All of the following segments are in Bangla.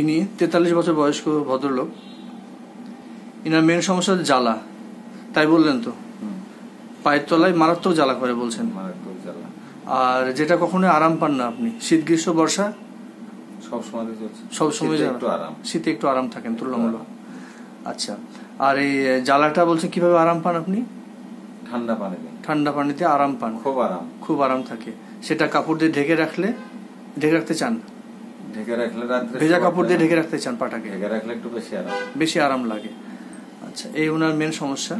ইনি 43 বছর বয়স্ক ভদ্রলোক। ইনার মেন সমস্যা জ্বালা, তাই বললেন তো? পায়ের তলায় মারাত্মক জ্বালা করে বলছেন। আর যেটা কখনো আরাম পান না আপনি, শীত গ্রীষ্ম বর্ষা সবসময় শীতে একটু আরাম থাকেন তুলনামূলক। আচ্ছা, আর এই জ্বালাটা বলছেন কিভাবে আরাম পান আপনি? ঠান্ডা পানিতে আরাম পান, খুব আরাম থাকে। সেটা কাপড় দিয়ে ঢেকে রাখতে চান, ভেজা কাপড় দিয়ে ঢেকে রাখতে চান পাটাকে, একটু বেশি আরাম লাগে। আচ্ছা, এই ওনার মেন সমস্যা।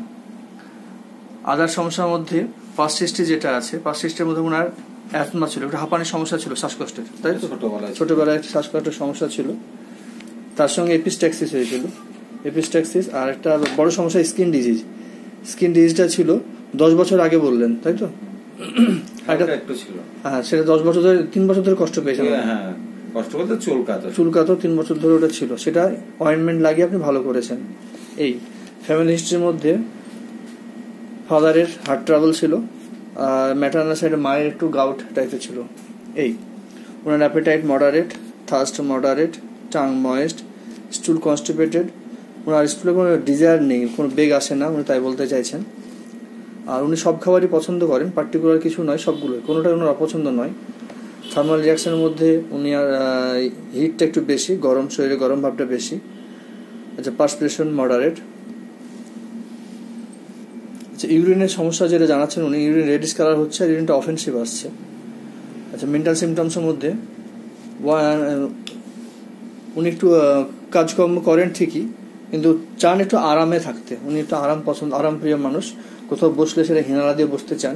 আদার সমস্যার মধ্যে ফার্স্ট স্টেজ যেটা আছে, ফার্স্ট স্টেজের মধ্যে ওনার অ্যাজমা ছিল, একটা হাঁপানির সমস্যা ছিল, শ্বাসকষ্টের, তাই তো? ছোটবেলায় একটা শ্বাসকষ্টের সমস্যা ছিল, তার সঙ্গে এপিস্ট্যাক্সিস হয়েছিল, এপিস্ট্যাক্সিস। আর একটা বড় সমস্যা স্কিন ডিজিজ। স্কিন ডিজিজটা ছিল 10 বছর আগে বললেন, তাই তো? হ্যাঁ, সেটা 10 বছর ধরে, 3 বছর ধরে কষ্ট পেয়েছেন। চুলকাতো 3 বছর ধরে ওটা ছিল, সেটা অয়েন্টমেন্ট লাগিয়ে আপনি ভালো করেছেন। এই ফ্যামিলি হিস্ট্রির মধ্যে ফাদারের হার্ট ট্রাবল ছিল, আর ম্যাটারনাল সাইডে মায়ের একটু গাউট টাইপের ছিল। এই ওনার appetite moderate, thirst moderate, tongue moist, stool constipated. ওনার স্টুলে কোনো ডিজায়ার নেই, কোনো বেগ আসে না, উনি তাই বলতে চাইছেন। আর উনি সব খাবারই পছন্দ করেন, পার্টিকুলার কিছু নয়, সবগুলোই, কোনোটাই ওনার অপছন্দ নয়। থার্মাল রিয়াকশনের মধ্যে উনি আর হিটটা একটু বেশি, গরম, শরীরে গরম ভাবটা বেশি। আচ্ছা, পার্সপিরেশন মডারেট। আচ্ছা, ইউরিনের সমস্যা যেটা জানাচ্ছেন উনি, ইউরিন রেডিশ কালার হচ্ছে আর ইউরিনটা অফেন্সিভ আসছে। আচ্ছা, মেন্টাল সিমটমসের মধ্যে উনি একটু কাজকর্ম করেন ঠিকই, কিন্তু চান একটু আরামে থাকতে। উনি একটু আরাম প্রিয় মানুষ, কোথাও বসলে সেটা হিনালা দিয়ে বসতে চান।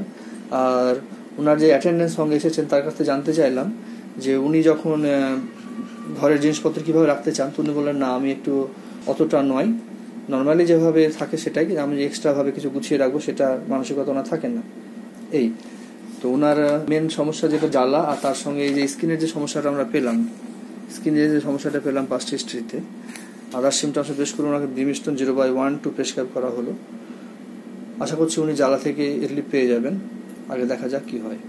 আর ওনার যে অ্যাটেন্ডেন্স সঙ্গে এসেছেন তার কাছ থেকে জানতে চাইলাম যে উনি যখন ঘরের জিনিসপত্র কীভাবে রাখতে চান, তো উনি বললেন না, আমি একটু অতটা নয়, নর্মালি যেভাবে থাকে সেটাই, আমি এক্সট্রাভাবে কিছু গুছিয়ে রাখবো সেটা মানসিকতা ওনার থাকে না। এই তো ওনার মেন সমস্যা যেটা জ্বালা, আর তার সঙ্গে এই যে স্কিনের যে সমস্যাটা আমরা পেলাম, স্কিনের যে সমস্যাটা পেলাম পাস্ট হিস্ট্রিতে। আদার সিমটমস বেশ করে ওনাকে ব্রিমস্টোন 0/1 প্রেসক্রাইব করা হলো। আশা করছি উনি জ্বালা থেকে রিলিফ পেয়ে যাবেন, আগে দেখা যাক কি হয়।